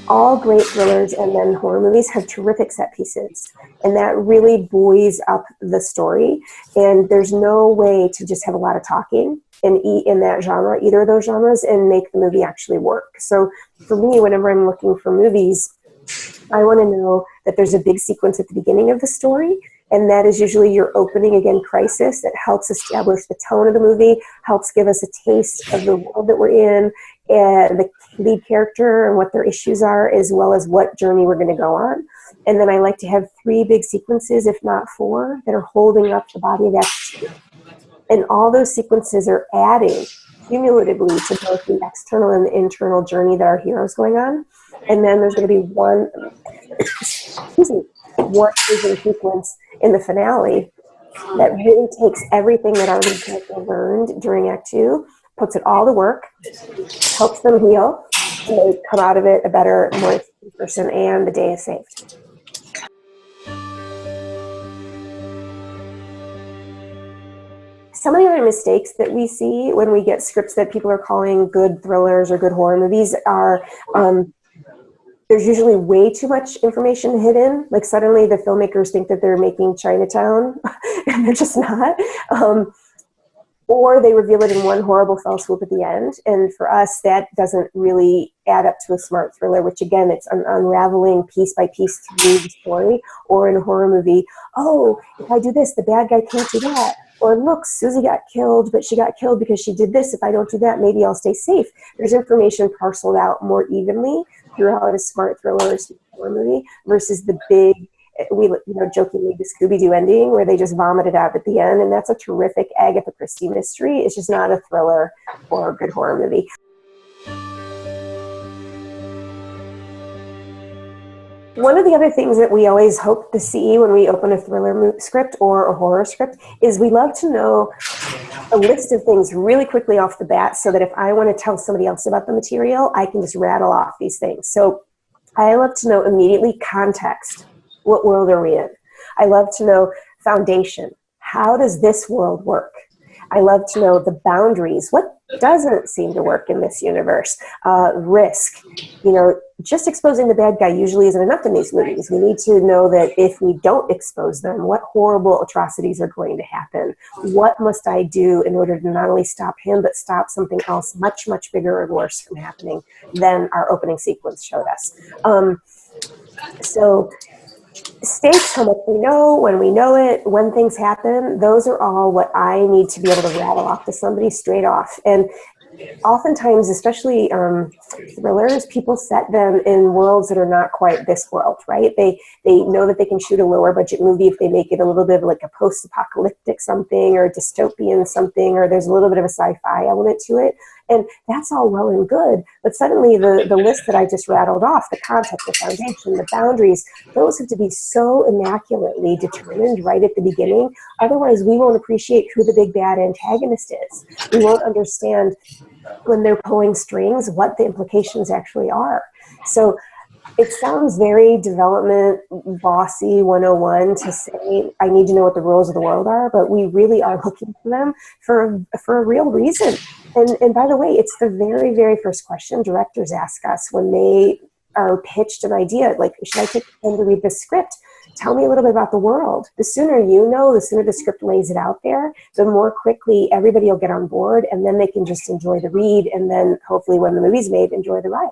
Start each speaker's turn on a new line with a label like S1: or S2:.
S1: all great thrillers and then horror movies have terrific set pieces, and that really buoys up the story. And there's no way to just have a lot of talking in that genre, either of those genres, and make the movie actually work. So for me, whenever I'm looking for movies, I want to know that there's a big sequence at the beginning of the story, and that is usually your opening, again, crisis that helps establish the tone of the movie, helps give us a taste of the world that we're in, and the lead character and what their issues are, as well as what journey we're going to go on. And then I like to have 3 big sequences, if not 4, that are holding up the body of Act 2. And all those sequences are adding cumulatively to both the external and the internal journey that our hero's going on. And then there's going to be one vision sequence in the finale that really takes everything that our lead character learned during Act 2, puts it all to work, helps them heal, and they come out of it a better, more efficient person, and the day is saved. Some of the other mistakes that we see when we get scripts that people are calling good thrillers or good horror movies are there's usually way too much information hidden. Like suddenly the filmmakers think that they're making Chinatown and they're just not. Or they reveal it in one horrible fell swoop at the end. And for us, that doesn't really add up to a smart thriller, which again, it's unraveling piece by piece through the story. Or in a horror movie, oh, if I do this, the bad guy can't do that. Or look, Susie got killed, but she got killed because she did this. If I don't do that, maybe I'll stay safe. There's information parceled out more evenly throughout a smart thriller or horror movie versus the big, jokingly, the Scooby-Doo ending where they just vomit it out at the end. And that's a terrific Agatha Christie mystery. It's just not a thriller or a good horror movie. One of the other things that we always hope to see when we open a thriller script or a horror script is we love to know a list of things really quickly off the bat so that if I want to tell somebody else about the material, I can just rattle off these things. So I love to know immediately context. What world are we in? I love to know foundation. How does this world work? I love to know the boundaries. What doesn't seem to work in this universe? Risk. Just exposing the bad guy usually isn't enough in these movies. We need to know that if we don't expose them, what horrible atrocities are going to happen? What must I do in order to not only stop him, but stop something else much, much bigger and worse from happening than our opening sequence showed us? So stakes, how much we know, when we know it, when things happen, those are all what I need to be able to rattle off to somebody straight off. And oftentimes, especially thrillers, people set them in worlds that are not quite this world, right? They know that they can shoot a lower budget movie if they make it a little bit of like a post-apocalyptic something or a dystopian something, or there's a little bit of a sci-fi element to it. And that's all well and good. But suddenly the list that I just rattled off, the context, the foundation, the boundaries, those have to be so immaculately determined right at the beginning. Otherwise, we won't appreciate who the big bad antagonist is. We won't understand when they're pulling strings what the implications actually are. So it sounds very development bossy 101 to say, I need to know what the rules of the world are, but we really are looking for them for a real reason. And by the way, it's the very, very first question directors ask us when they are pitched an idea, like, should I take time to read this script? Tell me a little bit about the world. The sooner you know, the sooner the script lays it out there, the more quickly everybody will get on board, and then they can just enjoy the read, and then hopefully when the movie's made, enjoy the ride.